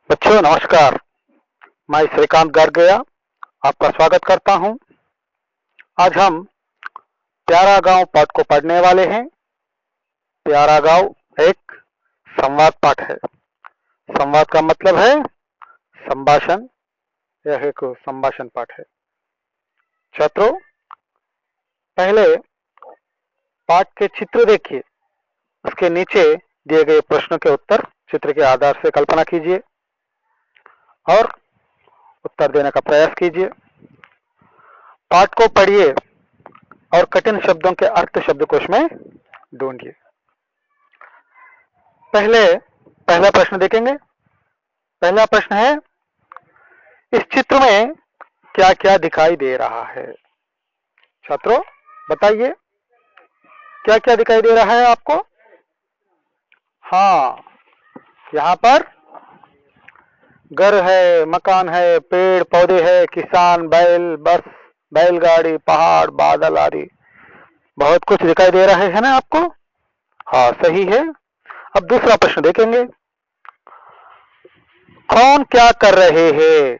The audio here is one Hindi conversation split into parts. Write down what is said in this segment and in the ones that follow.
बच्चों नमस्कार। मैं श्रीकांत गर्ग गया आपका स्वागत करता हूं। आज हम प्यारा गांव पाठ को पढ़ने वाले हैं। प्यारा गांव एक संवाद पाठ है। संवाद का मतलब है संभाषण। यह एक संभाषण पाठ है। छात्रों, पहले पाठ के चित्र देखिए, उसके नीचे दिए गए प्रश्नों के उत्तर चित्र के आधार से कल्पना कीजिए और उत्तर देने का प्रयास कीजिए। पाठ को पढ़िए और कठिन शब्दों के अर्थ शब्दकोश में ढूंढिए। पहला प्रश्न देखेंगे। पहला प्रश्न है, इस चित्र में क्या क्या दिखाई दे रहा है? छात्रों बताइए, क्या क्या दिखाई दे रहा है आपको? हाँ, यहाँ पर घर है, मकान है, पेड़ पौधे है, किसान, बैल, बस, बैलगाड़ी, पहाड़, बादल आदि बहुत कुछ दिखाई दे रहे हैं ना आपको? हाँ, सही है। अब दूसरा प्रश्न देखेंगे। कौन क्या कर रहे हैं?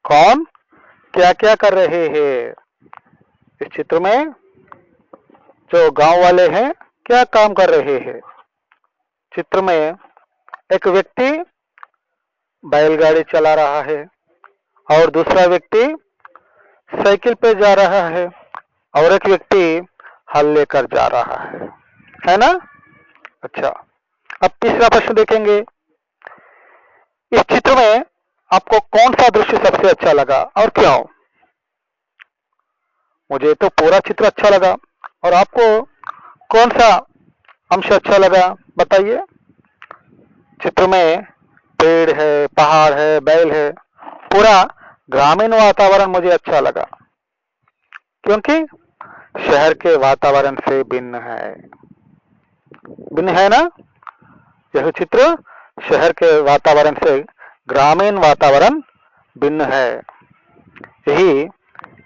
कौन क्या क्या कर रहे हैं? इस चित्र में जो गांव वाले हैं क्या काम कर रहे हैं? चित्र में एक व्यक्ति बैलगाड़ी चला रहा है और दूसरा व्यक्ति साइकिल पे जा रहा है और एक व्यक्ति हल लेकर जा रहा है ना? अच्छा, अब तीसरा प्रश्न देखेंगे। इस चित्र में आपको कौन सा दृश्य सबसे अच्छा लगा और क्यों? मुझे तो पूरा चित्र अच्छा लगा, और आपको कौन सा अंश अच्छा लगा बताइए। चित्र में पेड़ है, पहाड़ है, बैल है, पूरा ग्रामीण वातावरण मुझे अच्छा लगा क्योंकि शहर के वातावरण से भिन्न है ना? यह चित्र शहर के वातावरण से ग्रामीण वातावरण भिन्न है, यही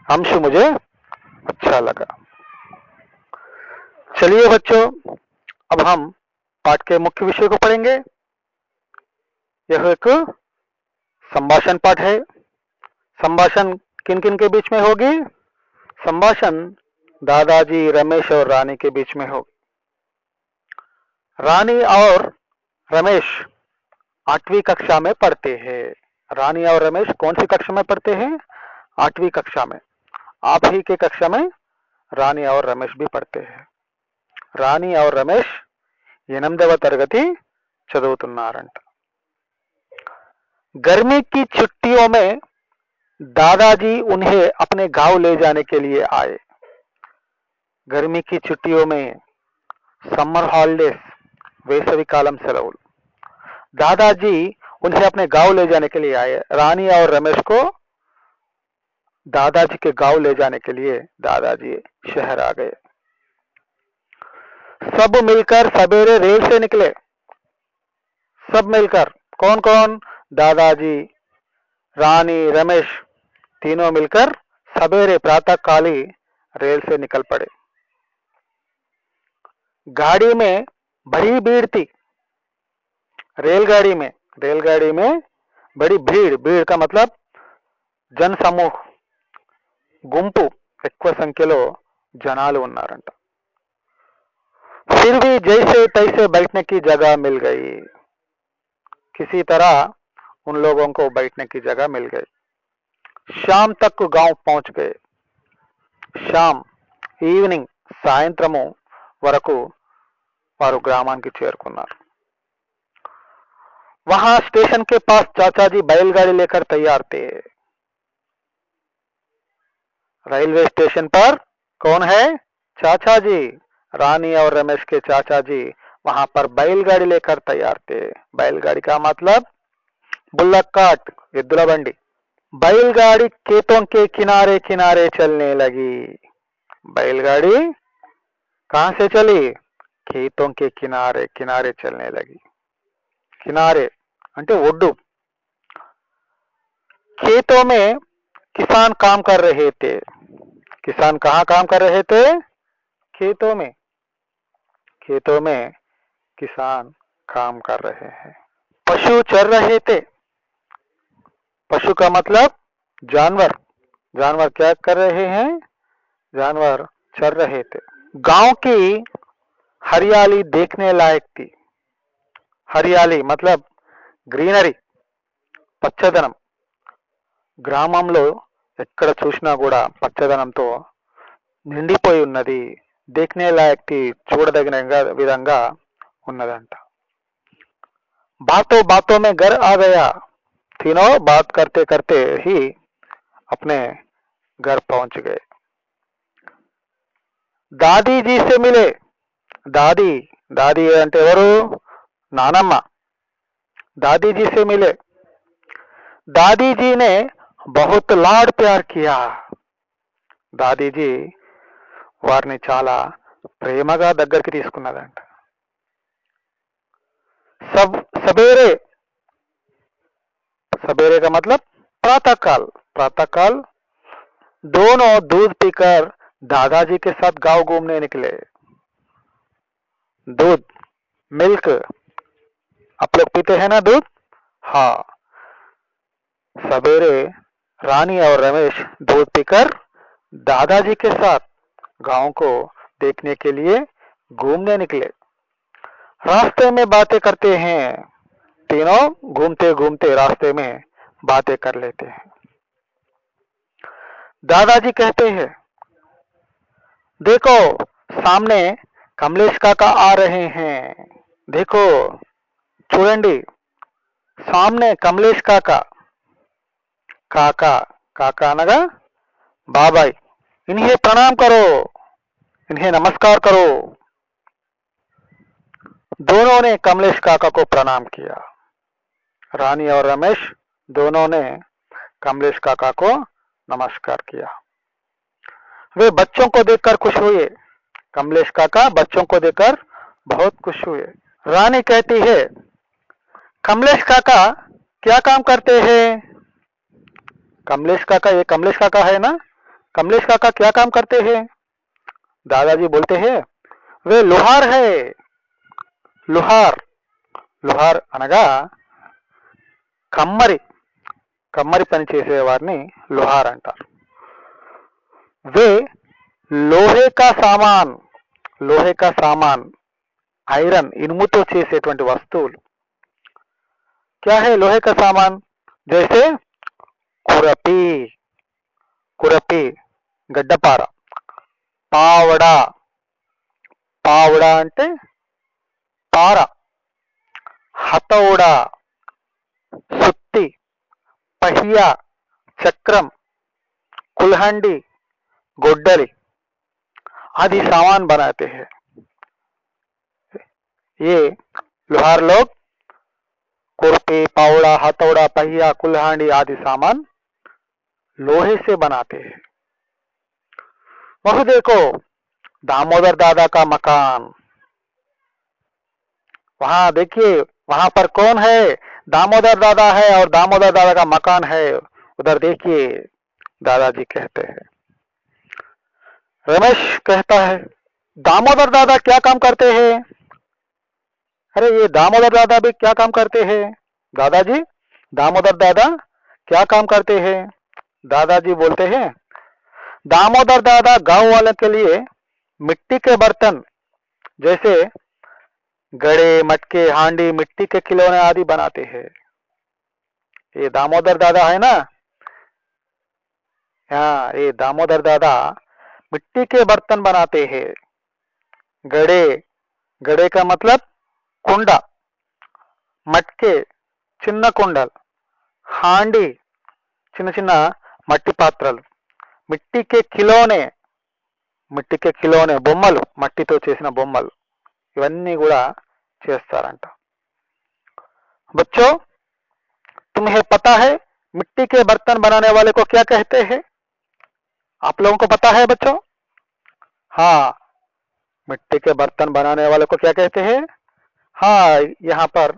अंश मुझे अच्छा लगा। चलिए बच्चों, अब हम पाठ के मुख्य विषय को पढ़ेंगे। यह एक संभाषण पाठ है। संभाषण किन किन के बीच में होगी? संभाषण दादाजी, रमेश और रानी के बीच में होगी। रानी और रमेश 8वीं कक्षा में पढ़ते हैं। रानी और रमेश कौन सी कक्षा में पढ़ते हैं? 8वीं कक्षा में। आप ही के कक्षा में रानी और रमेश भी पढ़ते हैं। రాణి और రమేష్ 8వ తరగతి చదువుతున్నారంట। गर्मी की छुट्टियों में दादाजी उन्हें अपने गांव ले जाने के लिए आए। गर्मी की छुट्टियों में समर हॉलिडेज, వేసవికాలం సెలవులు, दादाजी उन्हें अपने गांव ले जाने के लिए आए। रानी और रमेश को दादाजी के गांव ले जाने के लिए दादाजी शहर आ गए। सब मिलकर सवेरे रेल से निकले। सब मिलकर कौन कौन? दादाजी, रानी, रमेश, तीनों मिलकर सवेरे प्रातःकाली रेल से निकल पड़े। गाड़ी में बड़ी भीड़ थी। रेलगाड़ी में बड़ी भीड़, भीड़ का मतलब जनसमूह, గుంపు, ఎక్కువ సంఖ్యలో జనాలు ఉన్నారంట। फिर भी जैसे तैसे बैठने की जगह मिल गई। किसी तरह उन लोगों को बैठने की जगह मिल गई। शाम तक गांव पहुंच गए। शाम, ఈవినింగ్, సాయంత్రము వరకు వారు గ్రామానికి చేరుకున్నారు। वहां स्टेशन के पास चाचा जी बैलगाड़ी लेकर तैयार थे। रेलवे स्टेशन पर कौन है? चाचा जी। रानी और रमेश के चाचा जी वहां पर बैलगाड़ी लेकर तैयार थे। बैलगाड़ी का मतलब बुल्लक कार्ट, एद्दुला बंडी। बैलगाड़ी खेतों के किनारे किनारे चलने लगी। बैलगाड़ी कहां से चली? खेतों के किनारे किनारे चलने लगी। किनारे అంటే ఒడ్డు। खेतों में किसान काम कर रहे थे। किसान कहाँ काम कर रहे थे? खेतों में। खेतों में किसान काम कर रहे हैं। पशु चर रहे थे। पशु का मतलब जानवर। जानवर क्या कर रहे हैं? जानवर चर रहे थे। गांव की हरियाली देखने लायक थी। हरियाली मतलब గ్రీనరీ, పచ్చదనం. గ్రామంలో ఎక్కడ చూసినా కూడా పచ్చదనంతో నిండిపోయి ఉన్నది. देखने लायक थी, చూడదగిన విధంగా ఉన్నదంట. बातों बातों में घर आ गया. तीनों बात करते करते ही अपने घर पहुंच गए. दादी जी से मिले. दादी दादी అంటే ఎవరు? నానమ్మ. दादी जी से मिले. दादी जी ने बहुत लाड प्यार किया. दादी जी వారిని చాలా ప్రేమగా దగ్గరికి తీసుకున్నదంట. सवेरे, सवेरे का मतलब प्रातःकाल. प्रातःकाल दोनों दूध पीकर दादाजी के साथ गांव घूमने निकले. दूध, मिल्क, आप लोग पीते हैं ना दूध? हाँ. सवेरे रानी और रमेश दूध पीकर दादाजी के साथ गांव को देखने के लिए घूमने निकले. रास्ते में बातें करते हैं. तीनों घूमते घूमते रास्ते में बातें कर लेते हैं. दादाजी कहते हैं, देखो सामने कमलेश काका आ रहे हैं. देखो చూడండి, सामने कमलेश काका. काका, काका అనగా బాబాయ్. इन्हें प्रणाम करो, इन्हें नमस्कार करो. दोनों ने कमलेश काका को प्रणाम किया. रानी और रमेश दोनों ने कमलेश काका को नमस्कार किया. वे बच्चों को देखकर खुश हुए. कमलेश काका बच्चों को देखकर बहुत खुश हुए. रानी कहती है, कमलेश काका क्या काम करते हैं? कमलेश काका, ये कमलेश काका है ना? कमलेश काका क्या काम करते हैं? दादाजी बोलते हैं, वे लोहार है. लोहार, लोहार అనగా కమ్మరి. కమ్మరి పని చేసే వారిని लोहार అంటారు. वे लोहे का सामान, लोहे का सामान ఐరన్, ఇనుముతో చేసేటువంటి వస్తువులు. क्या है लोहे का सामान? जैसे खुरपी, खुरपी गड्डपार, पावड़ा, पावड़ा అంటే పార, हथौड़ा, सुत्ती, पहिया, चक्रम, कुल्हांडी, गोड्डली आदि सामान बनाते हैं. ये लोहार लोग खुरपी, पावड़ा, हथौड़ा, पहिया, कुल्हांडी आदि सामान लोहे से बनाते हैं. वह देखो दामोदर दादा का मकान. वहां देखिए, वहां पर कौन है? दामोदर दादा है और दामोदर दादा का मकान है. उधर देखिए, दादाजी कहते हैं. रमेश कहता है, दामोदर दादा क्या काम करते हैं? अरे ये दामोदर दादा भी क्या काम करते हैं? दादाजी, दामोदर दादा क्या काम करते हैं? दादाजी बोलते हैं, दामोदर दादा गांव वालों के लिए मिट्टी के बर्तन जैसे गड़े, मटके, हांडी, मिट्टी के खिलौने आदि बनाते हैं. ये दामोदर दादा है ना? हाँ, ये दामोदर दादा मिट्टी के बर्तन बनाते हैं. गड़े, गड़े का मतलब कुंडा, मटके చిన్న కుండలు, हांडी చిన్న చిన్న మట్టి పాత్రలు, మిట్టి కే ఖిలోనే, మిట్టి కే ఖిలోనే బొమ్మలు, మట్టితో చేసిన బొమ్మలు, ఇవన్నీ కూడా చేస్తారంట. बच्चों, तुम्हें पता है मिट्टी के बर्तन बनाने वाले को क्या कहते हैं? आप लोगों को पता है बच्चों? हाँ, मिट्टी के बर्तन बनाने वाले को क्या कहते हैं? हाँ, यहाँ पर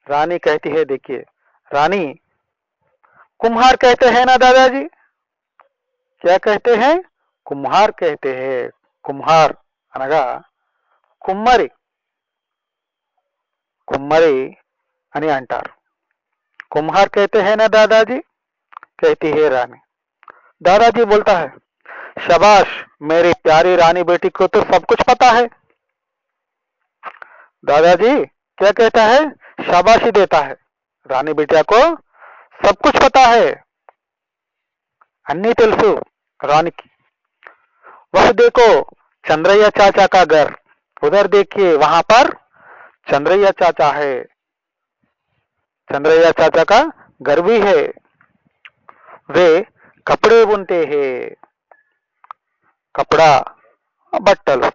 रानी कहती है, देखिए रानी, कुम्हार कहते हैं ना दादाजी? क्या कहते हैं? कुम्हार कहते हैं. कुम्हार అనగా కుమ్మరి, కుమ్మరి అని అంటారు. कुम्हार कहते हैं ना दादाजी, कहती है रानी। दादाजी बोलता है, शाबाश, मेरी प्यारी रानी बेटी को तो सब कुछ पता है। दादाजी क्या कहता है? शाबाशी देता है। रानी बेटिया को सब कुछ पता है, अन्नी तेलसु रानी की। वह देखो चंद्रैया चाचा का घर, उधर देखिए वहां पर चंद्रैया चाचा है, चंद्रैया चाचा का घर भी है। वे कपड़े बुनते हैं, కపడా బట్టలు,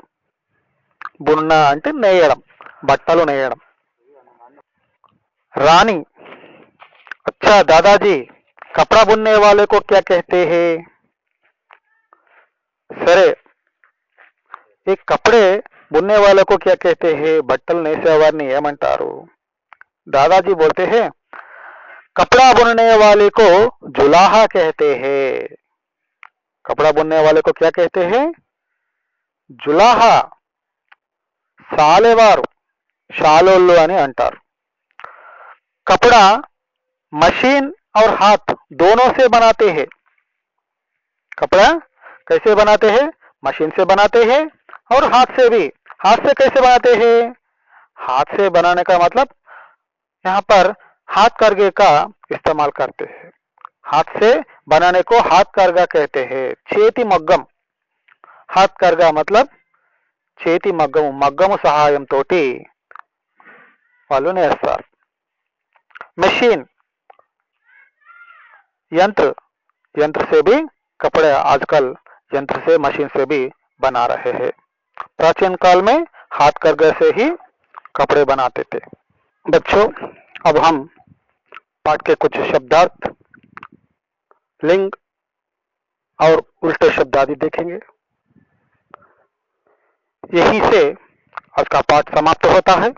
బున్న అంటే నేయడం, బట్టలు నేయడం। रानी, अच्छा दादाजी, कपड़ा बुनने वाले को क्या कहते हैं? सरे, एक कपड़े बुनने वाले को क्या कहते हैं? బట్టలు నేసేవారిని ఏమంటారు? दादाजी बोलते हैं, कपड़ा बुनने वाले को जुलाहा कहते हैं। कपड़ा बुनने वाले को क्या कहते हैं? जुलाहा, సాలెవారు, శాలోళ్ళు అని అంటారు। कपड़ा मशीन और हाथ दोनों से बनाते हैं। कपड़ा कैसे बनाते हैं? मशीन से बनाते हैं और हाथ से भी। हाथ से कैसे बनाते हैं? हाथ से बनाने का मतलब यहाँ पर हाथ करगे का इस्तेमाल करते हैं। हाथ से बनाने को हाथ करगा कहते हैं। చేతి మగ్గం, हाथ करगा मतलब చేతి మగ్గము, మగ్గము సహాయంతో వాళ్ళు నేస్తారు। मशीन यंत्र, यंत्र से भी कपड़े आजकल यंत्र से, मशीन से भी बना रहे हैं। प्राचीन काल में हाथ करगे से ही कपड़े बनाते थे। बच्चों, अब हम पाठ के कुछ शब्दार्थ, लिंग और उल्टे शब्द आदि देखेंगे। यही से आज का पाठ समाप्त होता है।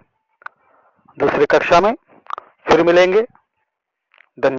दूसरी कक्षा में फिर मिलेंगे।